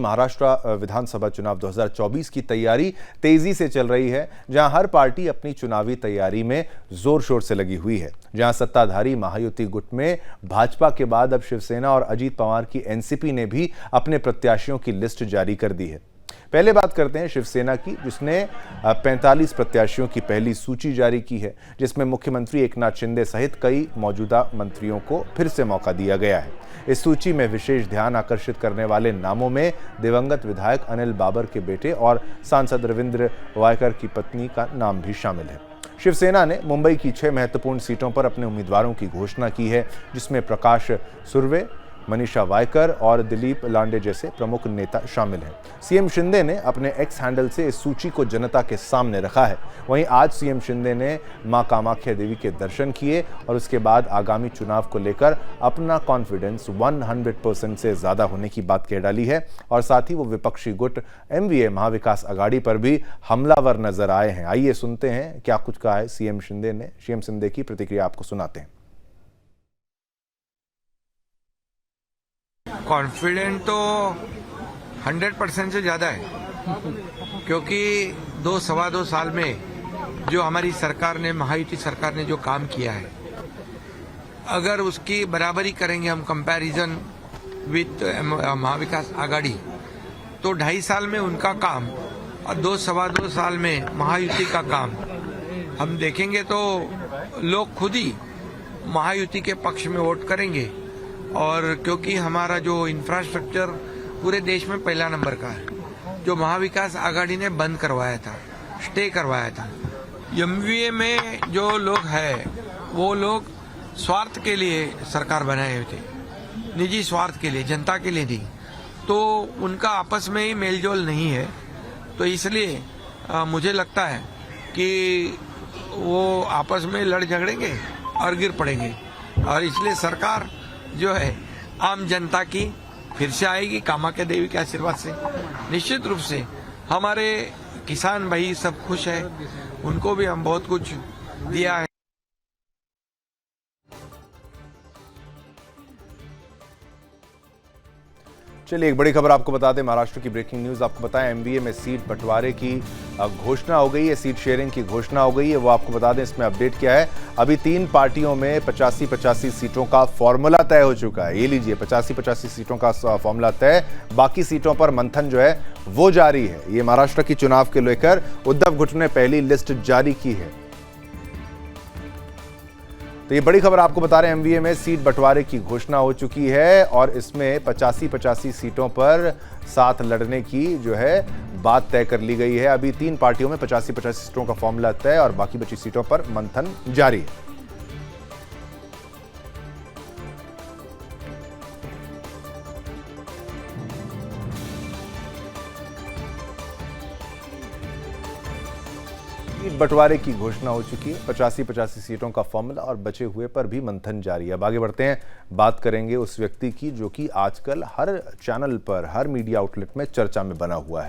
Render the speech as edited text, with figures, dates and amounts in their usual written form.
महाराष्ट्र विधानसभा चुनाव 2024 की तैयारी तेजी से चल रही है, जहां हर पार्टी अपनी चुनावी तैयारी में जोर शोर से लगी हुई है। जहां सत्ताधारी महायुति गुट में भाजपा के बाद अब शिवसेना और अजीत पवार की एनसीपी ने भी अपने प्रत्याशियों की लिस्ट जारी कर दी है। पहले बात करते हैं शिवसेना की, जिसने 45 प्रत्याशियों की पहली सूची जारी की है, जिसमें मुख्यमंत्री एकनाथ शिंदे सहित कई मौजूदा मंत्रियों को फिर से मौका दिया गया है। इस सूची में विशेष ध्यान आकर्षित करने वाले नामों में दिवंगत विधायक अनिल बाबर के बेटे और सांसद रविंद्र वायकर की पत्नी का नाम भी शामिल है। शिवसेना ने मुंबई की 6 महत्वपूर्ण सीटों पर अपने उम्मीदवारों की घोषणा की है, जिसमें प्रकाश सुर्वे, मनीषा वायकर और दिलीप लांडे जैसे प्रमुख नेता शामिल हैं। सीएम शिंदे ने अपने एक्स हैंडल से इस सूची को जनता के सामने रखा है। वहीं आज सीएम शिंदे ने मां कामाख्या देवी के दर्शन किए और उसके बाद आगामी चुनाव को लेकर अपना कॉन्फिडेंस 100% से ज्यादा होने की बात कह डाली है और साथ ही वो विपक्षी गुट एमवीए महाविकास अघाड़ी पर भी हमलावर नजर आए हैं। आइए सुनते हैं क्या कुछ कहा है सीएम शिंदे ने। सीएम शिंदे की प्रतिक्रिया आपको सुनाते हैं। कॉन्फिडेंट तो 100% से ज़्यादा है, क्योंकि सवा दो साल में जो हमारी सरकार ने, महायुति सरकार ने जो काम किया है, अगर उसकी बराबरी करेंगे हम कंपैरिजन विथ महाविकास आघाड़ी, तो 2.5 साल में उनका काम और सवा दो साल में महायुति का काम हम देखेंगे तो लोग खुद ही महायुति के पक्ष में वोट करेंगे। और क्योंकि हमारा जो इंफ्रास्ट्रक्चर पूरे देश में पहला नंबर का है, जो महाविकास आघाड़ी ने बंद करवाया था, स्टे करवाया था, एमवीए में जो लोग हैं वो लोग स्वार्थ के लिए सरकार बनाए हुए थे, निजी स्वार्थ के लिए, जनता के लिए नहीं, तो उनका आपस में ही मेलजोल नहीं है। तो इसलिए मुझे लगता है कि वो आपस में लड़ झगड़ेंगे और गिर पड़ेंगे, और इसलिए सरकार जो है आम जनता की फिर से आएगी कामाख्या देवी के आशीर्वाद से। निश्चित रूप से हमारे किसान भाई सब खुश है, उनको भी हम बहुत कुछ दिया है। चलिए एक बड़ी खबर आपको बता दें, महाराष्ट्र की ब्रेकिंग न्यूज आपको बताएं, एमवीए में सीट बंटवारे की घोषणा हो गई है, सीट शेयरिंग की घोषणा हो गई है। वो आपको बता दें इसमें अपडेट क्या है। अभी 3 पार्टियों में 85-85 सीटों का फॉर्मूला तय हो चुका है। ये लीजिए 85-85 सीटों का फॉर्मूला तय, बाकी सीटों पर मंथन जो है वो जारी है। ये महाराष्ट्र की चुनाव के लेकर उद्धव गुट ने पहली लिस्ट जारी की है। तो ये बड़ी खबर आपको बता रहे हैं, एमवीए में सीट बंटवारे की घोषणा हो चुकी है और इसमें 85-85 सीटों पर साथ लड़ने की जो है बात तय कर ली गई है। अभी 3 पार्टियों में 85-85 सीटों का फॉर्मूला तय और बाकी बची सीटों पर मंथन जारी है। बंटवारे की घोषणा हो चुकी है, 85-85 सीटों का फॉर्मूला और बचे हुए पर भी मंथन जारी है। अब आगे बढ़ते हैं, बात करेंगे उस व्यक्ति की जो कि आजकल हर चैनल पर, हर मीडिया आउटलेट में चर्चा में बना हुआ है।